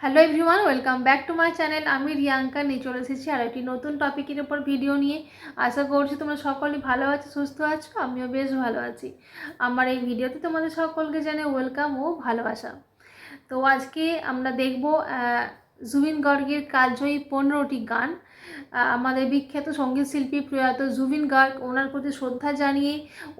Hello everyone, welcome back to my channel. আমি রিয়াঙ্কা নিয়ে চলে এসেছি আর একটি নতুন টপিকের উপর ভিডিও নিয়ে। আশা করছি তোমরা সকলেই ভালো আছো, সুস্থ আছো। আমিও বেশ ভালো আছি। আমার এই ভিডিওতে তোমাদের সকলকে জানাই ওয়েলকাম ও ভালোবাসা। তো আজকে আমরা দেখব জুবিন গার্গের কালজয়ী 15টি গান। আমাদের বিখ্যাত সঙ্গীত শিল্পী প্রয়াত জুবিন গার্গ, ওনার প্রতি শ্রদ্ধা জানিয়ে,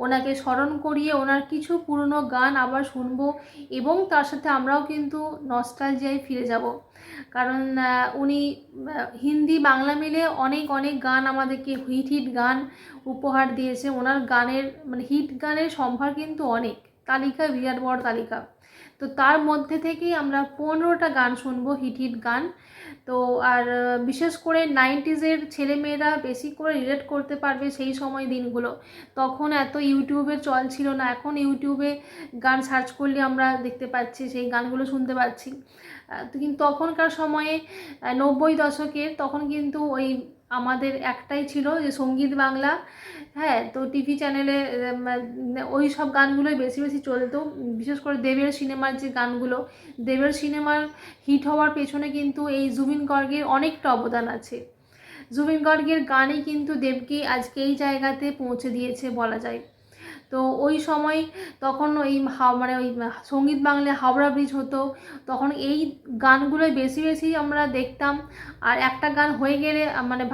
ওনাকে স্মরণ করিয়ে ওনার কিছু পুরনো গান আবার শুনবো এবং তার সাথে আমরাও কিন্তু নস্টালজিয়ায় ফিরে যাব। কারণ উনি হিন্দি বাংলা মিলে অনেক অনেক গান আমাদেরকে হিট গান উপহার দিয়েছে। ওনার গানের হিট গানের সম্ভার কিন্তু অনেক, তালিকা বিরাট বড় তালিকা। তো তার মধ্যে থেকেই আমরা 15টা গান শুনবো, হিট গান। তো আর বিশেষ করে 90s ছেলেমেয়েরা বেশি করে রিলেট করতে পারবে সেই সময় দিনগুলো। তখন এত ইউটিউবের চল ছিল না, এখন ইউটিউবে গান সার্চ করলে আমরা দেখতে পাচ্ছি, সেই গানগুলো শুনতে পাচ্ছি। তো কিন্তু তখনকার সময়ে 90 দশকের তখন কিন্তু ওই আমাদের একটাই ছিল যে সঙ্গীত বাংলা। হ্যাঁ, তো টিভি চ্যানেলে ওই সব গানগুলোই বেশি বেশি চলতো। বিশেষ করে দেবের সিনেমার যে গানগুলো, দেবের সিনেমার হিট হওয়ার পেছনে কিন্তু এই জুবিন গার্গের অনেকটা অবদান আছে। জুবিন গার্গের গানই কিন্তু দেবকে আজকে এই জায়গাতে পৌঁছে দিয়েছে বলা যায়। তো ওই সময় তখন ওই ওই সঙ্গীত বাংলায় হাওড়া ব্রিজ হতো, তখন এই গানগুলোই বেশি বেশি আমরা দেখতাম। আর একটা গান হয়ে গেলে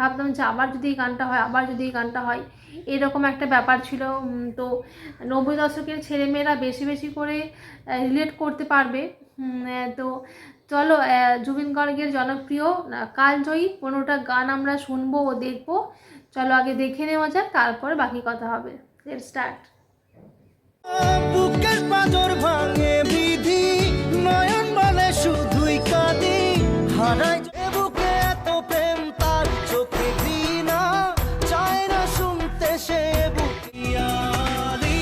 ভাবতাম যে আবার যদি এই গানটা হয়, আবার যদি এই গানটা হয়, এরকম একটা ব্যাপার ছিল। তো 90 দশকের ছেলেমেয়েরা বেশি বেশি করে রিলেট করতে পারবে। তো চলো জুবিন গার্গের জনপ্রিয় কালজয়ী 15টা গান আমরা শুনবো ও দেখবো। চলো আগে দেখে নেওয়া যাক, তারপরে বাকি কথা হবে। Let's start. বুকের পাঁজর ভাঙে বিধি, নয়ন বলে শুধুই কাঁদি, হারাই বুকে এত প্রেম তার চোখে ঘৃণা, চায় না শুনতে সে বুকিয়ালি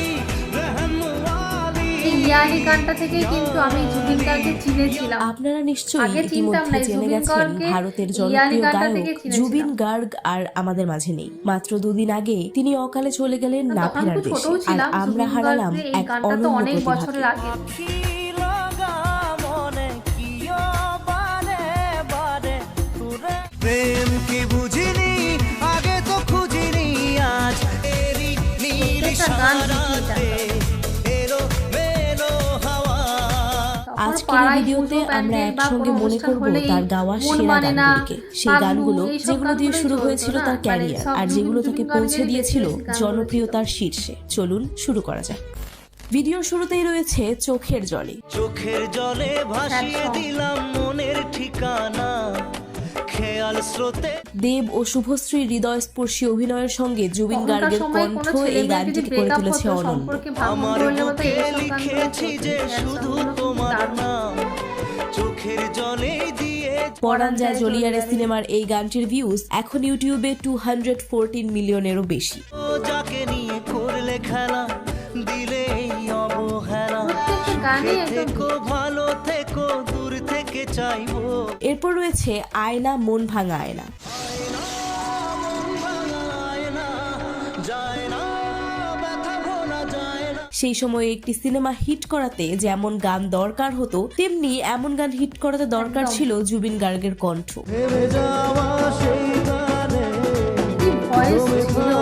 রহমওয়ালি। এই ইয়ালি গানটা থেকেই কিন্তু আমি জুবিন গার্গকে চিনেছিলাম। আপনারা নিশ্চয়ই আগে চিনতাম না ইতিমধ্যে জেনে জুবিন গেছেন গার্গকে, ভারতের ইয়ালি জনপ্রিয় গানটা গায়ক থেকে চিনেছিলাম। জুবিন গার্গ আর আমাদের মাঝে নেই। মাত্র দুদিন আগে তিনি অকালে চলে গেলেন না তখন ফেরার খুব দেশে। ছোটও আর ছিলাম। আমরা জুবিন হারালাম গার্গের এই এক গানটা তো অনন্য অনেক প্রতিভাকে। বছরের আগে। আখি লাগা মনে কিও বারে বারে তোরে প্রেম কি বুঝিনি, আগে তো খুঁজিনি, আজ এরি নীল প্রত্যেকটা গান সারাতে এলো মেলো হাওয়া। তখন আজকের এই পাড়ায় ভিডিওতে পুজো আমরা প্যান্ডেল বা একসঙ্গে কোনো মনে অনুষ্ঠান করব হলেই তার গাওয়া মন সেরা মানে না, গানগুলিকে, সেই পাগলু, গানগুলো এইসব যেগুলো দিয়ে গানগুলোই শুরু চলতো হয়েছিল না, তার ক্যারিয়ার, সব আর যেগুলো তাকে জুবিন পৌঁছে গার্গেরই দিয়েছিল বেশি বেশি গানগুলো ছিল। জনপ্রিয়তার শীর্ষে। চলুন শুরু করা যাক। ভিডিওর শুরুতেই রয়েছে চোখের জলে। চোখের জলে ভাসিয়ে দিলাম মনের ঠিকানা, খেয়াল স্রোতে দেব ও শুভশ্রীর হৃদয়স্পর্শী অভিনয়ের সঙ্গে জুবিন তখনকার গার্গের সময় কণ্ঠ কোনো এই ছেলেমেয়ের যদি গানটিকে করে ব্রেকআপ তুলেছে হতো, অনন্য। সম্পর্কে ভাঙন আমার ধরলে হতো, বুকে এইসব গানগুলো লিখেছি যে শুধু তোমার দারুণ। নাম, চোখের জলে দিয়ে পরাণ যায় জলিয়ারে সিনেমার এই গানটির ভিউজ এখন ইউটিউবে 214 মিলিয়নেরও বেশি। ও যাকে নিয়ে করলে খেলা, দিলে এই অবহেলা, প্রত্যেকটা গানই একদম থেকো ভালো থেকো, দূর থেকে চাইবো। এরপর রয়েছে আয়না মন ভাঙা আয়না। যায় না ব্যথা ভোলা যায় না। সেই সময়ে একটি সিনেমা হিট করাতে যেমন গান দরকার হতো, তেমনি এমন গান হিট করাতে দরকার ছিল জুবিন গার্গের কণ্ঠ। ভেবে যাওয়া সেই গানে কি ভয়েস ছিল।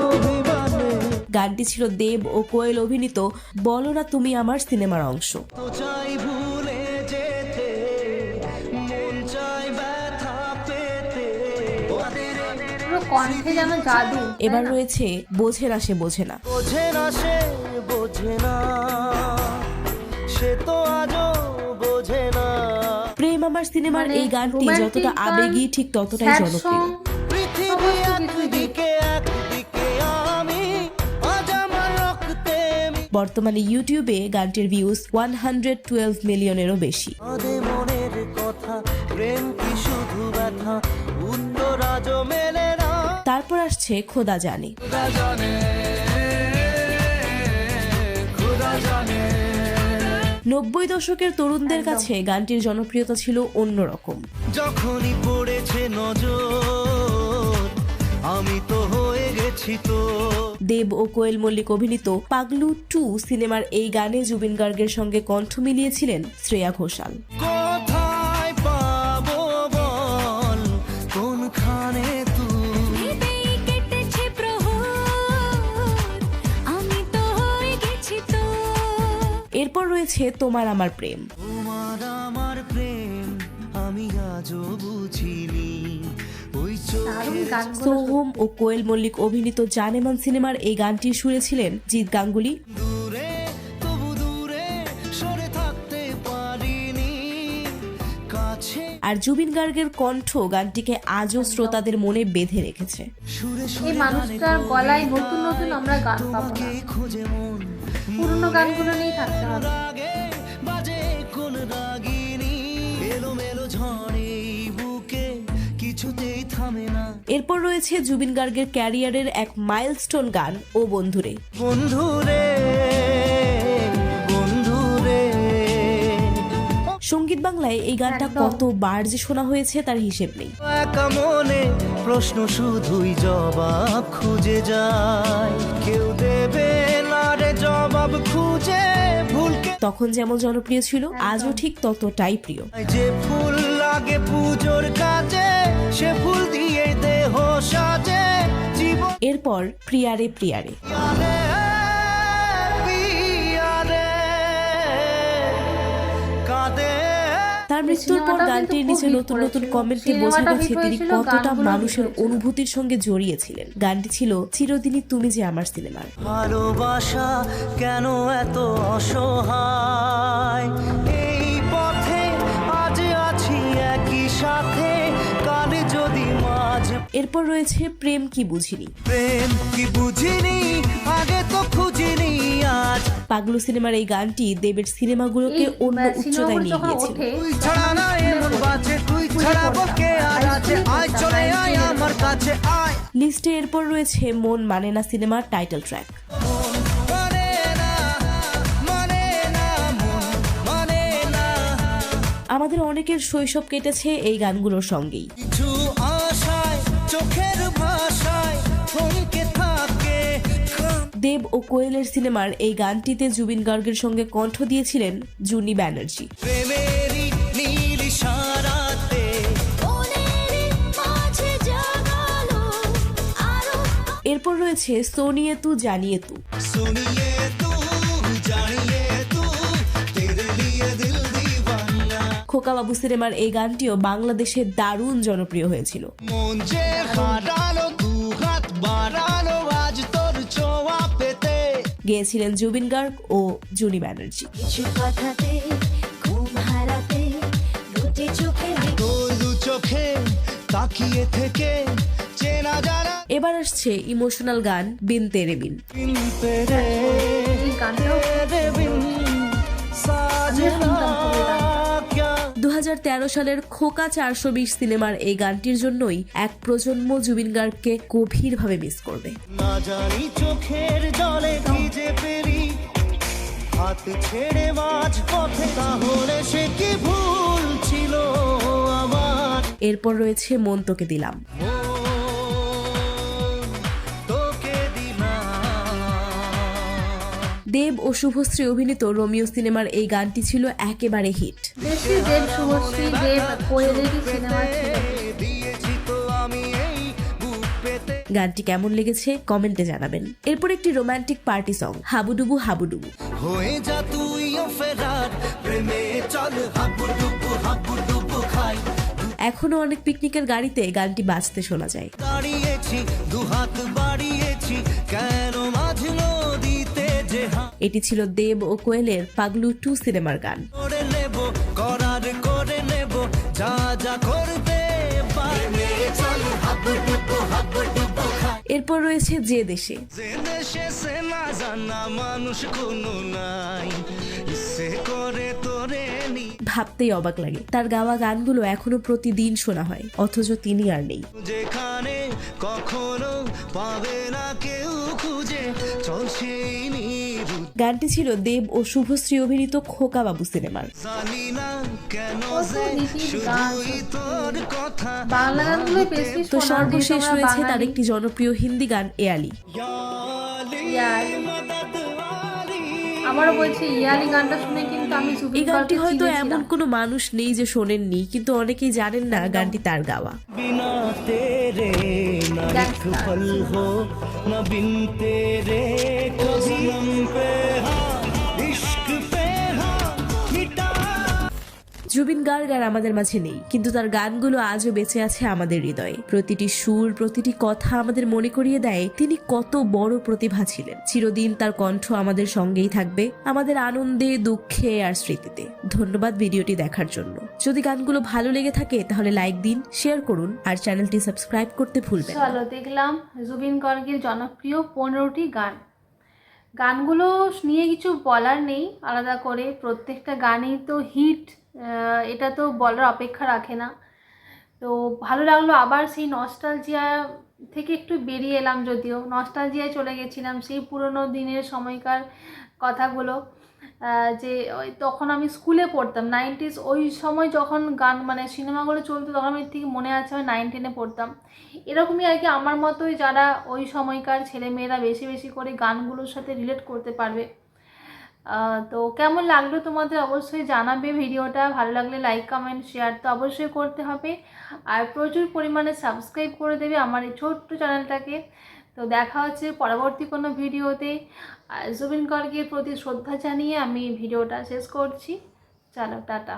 অভিমানে গানটি ছিল দেব ও কোয়েল অভিনীত বলো না তুমি আমার সিনেমার অংশ। তো চাই ভুলে যেতে, মন চাই ব্যথা পেতে, পুরো কণ্ঠে যেন জাদু। এবার রয়েছে বোঝে না সে বোঝে না। বোঝে না সে বোঝে না, সে তো আজও বোঝে না। প্রেম আমার সিনেমার এই গানটি romantic যতটা গান, আবেগী ঠিক ততটাই sad জনপ্রিয়। song, পৃথিবী সমস্ত কিছুই দিক। একদিকে একদিকে আমি, আজ আমার রক্তে বর্তমানে ইউটিউবে গানটির ভিউজ 112 মিলিয়নেরও বেশি। আদে মনের কথা, প্রেম কি শুধু ব্যথা, উত্তর আজও মেলে না। তারপর আসছে খোদা জানে। খুদা জানে, খুদা জানে। 90 দশকের তরুণদের কাছে গানটির জনপ্রিয়তা ছিল অন্যরকম। যখনই পড়েছে নজর, আমি তো হয়ে গেছি তো। দেব ও কোয়েল মল্লিক অভিনীত পাগলু 2 সিনেমার এই গানে জুবিন গার্গের সঙ্গে কণ্ঠ মিলিয়েছিলেন শ্রেয়া ঘোষাল। কোথায় রয়েছে তোমার আমার প্রেম। তোমার আমার প্রেম আমি আজও বুঝিনি, ওই দারুণ চোখের গানগুলো। সোহম ও কোয়েল মল্লিক অভিনীত জানেমান সিনেমার এই গানটির সুরে ছিলেন জিৎ গাঙ্গুলি। দূরে তবু দূরে সরে থাকতে পারিনি, কাছে আর জুবিন গার্গের কণ্ঠ গানটিকে আজও শ্রোতাদের মনে বেঁধে রেখেছে। সুরে এই সুরে মানুষটার গলায় নতুন নতুন আমরা গান পাবো না, খোঁজে মন, পুরোনো গানগুলো নিয়েই থাকতে হবে। রাগে বাজে কোন রাগিনী, এলো মেলো ঝড়ে বুকে কিছুতেই থামে না। এরপর রয়েছে জুবিন গার্গের ক্যারিয়ারের এক মাইলস্টোন গান ও বন্ধুরে। বন্ধুরে বন্ধুরে, সঙ্গীত বাংলায় এই গানটা একদম। কতবার যে শোনা হয়েছে তার হিসেব নেই। একা মনে প্রশ্ন শুধুই জবাব খুঁজে যায়, কেউ দেবে না রে জবাব খুঁজে, ভুলকে তখন যেমন জনপ্রিয় ছিল আজও ঠিক ততটাই প্রিয়। যে ফুল লাগে পুজোর কাজে, সে ফুল দিয়ে দেহ সাজে, জীবন এরপর প্রিয়ারে প্রিয়ারে। আরে পিয়ারে কাঁদে। তার মৃত্যুর পর সিনেমাটাও গানটির কিন্তু নিচে খুব নতুন hit নতুন করেছিল। কমেন্টে বোঝা সিনেমাটা গেছে hit তিনি হয়েছিল, কতটা গানগুলো মানুষের hit হয়েছিল। অনুভূতির সঙ্গে জড়িয়েছিলেন। গানটি ছিল চিরদিনই তুমি যে আমার সিনেমার। ভালোবাসা কেন এত অসহায়, এই পথে আজ আছি একই সাথে, কাল যদি মাঝে এরপর রয়েছে প্রেম কি বুঝিনি। প্রেম কি বুঝিনি, আগে তো খুঁজিনি, আজ পাগলু সিনেমার এই গানটি দেবের সিনেমাগুলোকে এই অন্য উচ্চতায় সিনেমাগুলো নিয়ে যখন গিয়েছিল। ওঠে তুই ছাড়া না এমন বাঁচে, তুই ছাড়া বকে আর আছে, আয় চলে আয় আমার কাছে আয়। লিস্টে এরপর রয়েছে মন মানে না সিনেমার টাইটেল ট্র্যাক। মানে না মানে না মন মানে না, আমাদের অনেকের শৈশব কেটেছে এই গানগুলোর সঙ্গেই। কিছু আশায় চোখের ভাষায় থমকে থাকে। দেব ও কোয়েলের সিনেমার এই গানটিতে জুবিন গার্গের সঙ্গে কণ্ঠ দিয়েছিলেন জুনি ব্যানার্জি। প্রেমেরই নীল ইশারাতে এরপর রয়েছে সোনিয়ে তু জানিয়ে তু। सुनिए तू जानिए तू तेरे लिए दिल दीवाना, খোকাবাবু সিনেমার এই গানটিও বাংলাদেশে দারুণ জনপ্রিয় হয়েছিল। মন যে হারালো দু হাত বাড়ালো আজ তোর ছোঁয়া পেতে, গেয়েছিলেন জুবিন গার্গ ও জুনি ব্যানার্জি। কিছু কথাতে ঘুম হারাতে দুটি চোখে তোর দু চোখে তাকিয়ে থেকে চেনা জানা এবার আসছে ইমোশনাল গান বিন তেরে বিন। বিন তেরে এই গানটাও তেরে বিন সাजना क्या 2013 সালের খোকা 420 সিনেমার এই গানটির জন্যই এক প্রজন্ম জুবিন গার্গকে গভীরভাবে মিস করবে। না জানি চোখের জলে ভিজে পেরি হাত ছেড়ে মাঝ পথে, তাহলে সে কি ভুল ছিল আমার, এরপর রয়েছে মন তোকে দিলাম। তোকে দিলাম। দেব ও শুভশ্রী অভিনীত রোমিও সিনেমার এই গানটি ছিল একেবারে হিট। বেশি দেব, শুভশ্রী, দেব, কোয়েলেরই সিনেমা ছিল। দিয়েছি তো আমি এই বুক পেতে, গানটি কেমন লেগেছে কমেন্টে জানাবেন। এরপর একটি রোমান্টিক পার্টি সং হাবুডুবু হাবুডুবু। হয়ে যা তুইও ফেরার প্রেমে চল হাবুডুবু খাই, এখনো অনেক পিকনিকের গাড়িতে গানটি বাজতে শোনা যায়। দাঁড়িয়েছি দুহাত বাড়িয়েছি কেন মাঝ নদীতে যে এটি ছিল দেব ও কোয়েলের পাগলু 2 সিনেমার গান। করে নেব করার করে নেব যা যা করতে পারবে, চল হাবুডুবু খাই। এরপর রয়েছে যে দেশে। যে দেশে সে না জানা মানুষ কোনো নাই, ইচ্ছে করে তোরে নি, ভাবতেই অবাক লাগে তার গাওয়া গানগুলো এখনো প্রতিদিন শোনা হয়, অথচ তিনি আর নেই। যেখানে কখনো পাবে না কেউ খুঁজে, চল সেই নিরু গানটি ছিল দেব ও শুভশ্রী অভিনীত খোকাবাবু সিনেমার। জানি না কেন কত যে রীতির গান শুধুই তোর কথা, বাংলা গানগুলো বেশি তো শোনা, সর্বশেষ যেহেতু আমরা রয়েছে তার বাঙালি। একটি জনপ্রিয় হিন্দি গান এয়ালি। ইয়ালি। আমারও বলছি ইয়ালি গানটা শুনে কিন্তু আমি এই জুবিন গানটি গার্গকে হয়তো চিনেছিলাম। এমন কোনো মানুষ নেই যে শোনেননি, কিন্তু অনেকেই জানেন না গানটি তার গাওয়া। बिना तेरे ना एक पल हो ना बिन तेरे कभी हम पे हाँ इश्क पे हाँ জুবিন গার্গ আর আমাদের মাঝে নেই, কিন্তু তার গানগুলো আজও বেঁচে আছে আমাদের হৃদয়ে। প্রতিটি সুর, প্রতিটি কথা আমাদের মনে করিয়ে দেয় তিনি কত বড় প্রতিভা ছিলেন। চিরদিন তার কণ্ঠ আমাদের সঙ্গেই থাকবে, আমাদের আনন্দে, দুঃখে আর স্মৃতিতে। ধন্যবাদ ভিডিওটি দেখার জন্য। যদি গানগুলো ভালো লেগে থাকে তাহলে লাইক দিন, শেয়ার করুন আর চ্যানেলটি সাবস্ক্রাইব করতে ভুলবেন না। চলো দেখলাম জুবিন গার্গের জনপ্রিয় 15টি গান। গানগুলো নিয়ে কিছু বলার নেই আলাদা করে, প্রত্যেকটা গানই তো হিট, এটা তো বলার অপেক্ষা রাখে না। তো ভালো লাগলো, আবার সেই নস্টালজিয়া থেকে একটু বেরিয়ে এলাম, যদিও নস্টালজিয়ায় চলে গেছিলাম সেই পুরনো দিনের সময়কার কথাগুলো। যে ওই তখন আমি স্কুলে পড়তাম 90s, ওই সময় যখন গান মানে সিনেমাগুলো চলতো তখন আমি ঠিক মনে আছে আমি 9, 10-এ পড়তাম। এরকমই আর কি, আমার মতোই যারা ওই সময়কার ছেলেমেয়েরা বেশি বেশি করে গানগুলোর সাথে রিলেট করতে পারবে। তো কেমন লাগলো তোমাদের অবশ্যই জানাবে ভিডিওটা। ভালো লাগলে লাইক, কমেন্ট, শেয়ার তো অবশ্যই করতে হবে, আর প্রচুর পরিমাণে সাবস্ক্রাইব করে দেবে আমার এই ছোট্ট চ্যানেলটাকে। তো দেখা হচ্ছে পরবর্তী কোনো ভিডিওতে। জুবিন গার্গের প্রতি শ্রদ্ধা জানিয়ে আমি ভিডিওটা শেষ করছি। চলো টাটা।